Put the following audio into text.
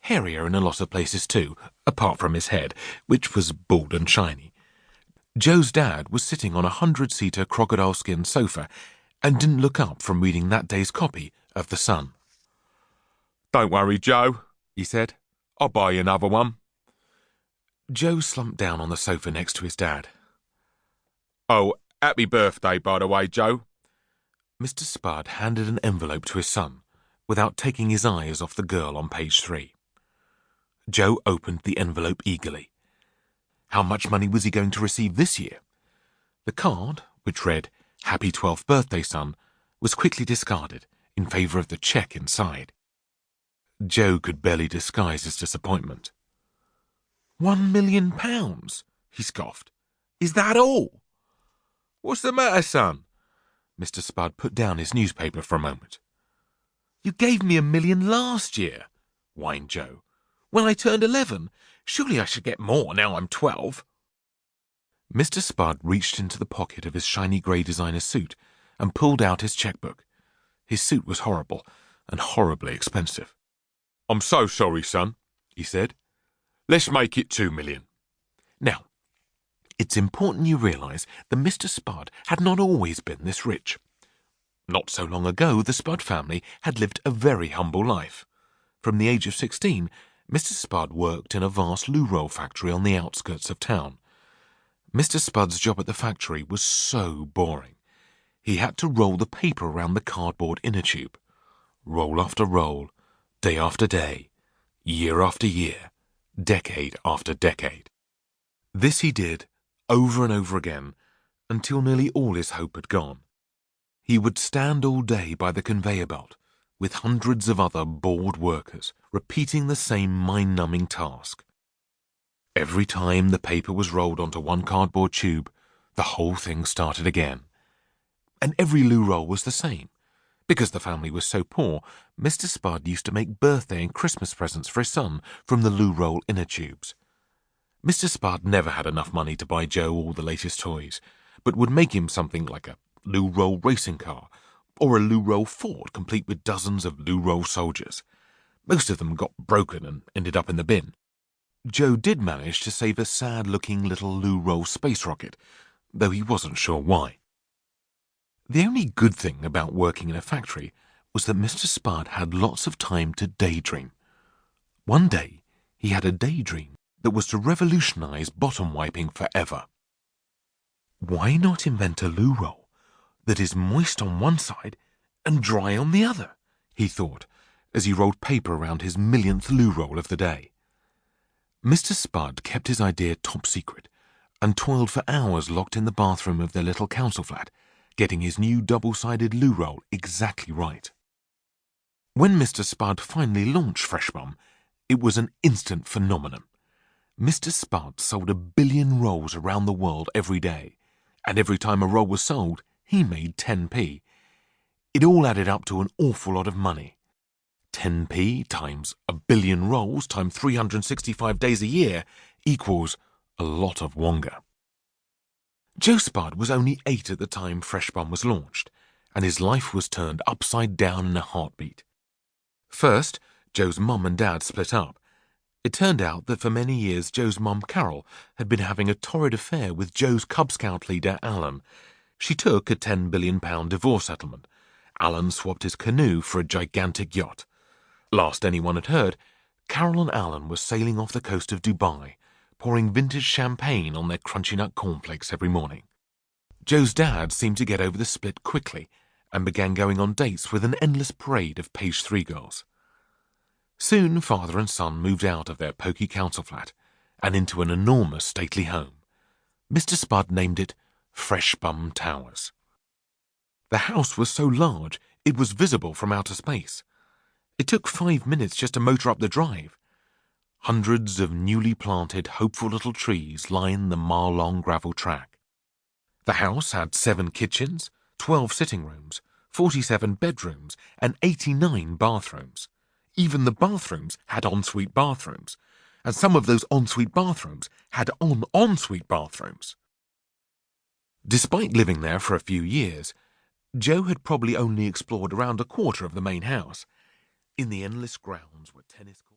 hairier in a lot of places too, apart from his head, which was bald and shiny. Joe's dad was sitting on a 100-seater crocodile-skin sofa and didn't look up from reading that day's copy of The Sun. "Don't worry, Joe," he said. "I'll buy you another one." Joe slumped down on the sofa next to his dad. "Oh, happy birthday, by the way, Joe." Mr. Spud handed an envelope to his son, without taking his eyes off the girl on page 3. Joe opened the envelope eagerly. How much money was he going to receive this year? The card, which read, "Happy 12th birthday, son," was quickly discarded in favor of the cheque inside. Joe could barely disguise his disappointment. £1 million, he scoffed. "Is that all?" "What's the matter, son?" Mr. Spud put down his newspaper for a moment. "You gave me £1 million last year," whined Joe. "When I turned 11. Surely I should get more now I'm 12. Mr. Spud reached into the pocket of his shiny grey designer suit and pulled out his checkbook. His suit was horrible and horribly expensive. "I'm so sorry, son," he said. "Let's make it 2 million. Now, it's important you realise that Mr. Spud had not always been this rich. Not so long ago, the Spud family had lived a very humble life. From the age of 16, Mr. Spud worked in a vast loo roll factory on the outskirts of town. Mr. Spud's job at the factory was so boring. He had to roll the paper around the cardboard inner tube. Roll after roll, day after day, year after year, decade after decade. This he did over and over again until nearly all his hope had gone. He would stand all day by the conveyor belt with hundreds of other bored workers repeating the same mind-numbing task. Every time the paper was rolled onto one cardboard tube, the whole thing started again. And every loo roll was the same. Because the family was so poor, Mr. Spud used to make birthday and Christmas presents for his son from the loo roll inner tubes. Mr. Spud never had enough money to buy Joe all the latest toys, but would make him something like a loo roll racing car, or a loo roll fort complete with dozens of loo roll soldiers. Most of them got broken and ended up in the bin. Joe did manage to save a sad-looking little loo roll space rocket, though he wasn't sure why. The only good thing about working in a factory was that Mr. Spud had lots of time to daydream. One day, he had a daydream that was to revolutionize bottom wiping forever. Why not invent a loo roll that is moist on one side and dry on the other, he thought, as he rolled paper around his millionth loo roll of the day. Mr. Spud kept his idea top secret and toiled for hours locked in the bathroom of their little council flat, getting his new double-sided loo roll exactly right. When Mr. Spud finally launched Fresh Bum, it was an instant phenomenon. Mr. Spud sold 1 billion rolls around the world every day, and every time a roll was sold, he made 10p. It all added up to an awful lot of money. 10p times 1 billion rolls times 365 days a year equals a lot of wonga. Joe Spud was only 8 at the time Fresh Bum was launched, and his life was turned upside down in a heartbeat. First, Joe's mum and dad split up. It turned out that for many years Joe's mum, Carol, had been having a torrid affair with Joe's Cub Scout leader, Alan. She took a £10 billion divorce settlement. Alan swapped his canoe for a gigantic yacht. Last anyone had heard, Carol and Alan were sailing off the coast of Dubai, pouring vintage champagne on their crunchy nut cornflakes every morning. Joe's dad seemed to get over the split quickly and began going on dates with an endless parade of page 3 girls. Soon father and son moved out of their poky council flat and into an enormous stately home. Mr. Spud named it Fresh Bum Towers. The house was so large it was visible from outer space. It took 5 minutes just to motor up the drive. Hundreds of newly planted, hopeful little trees lined the mile-long gravel track. The house had 7 kitchens, 12 sitting rooms, 47 bedrooms, and 89 bathrooms. Even the bathrooms had ensuite bathrooms, and some of those ensuite bathrooms had ensuite bathrooms. Despite living there for a few years, Joe had probably only explored around a quarter of the main house. In the endless grounds were tennis courts.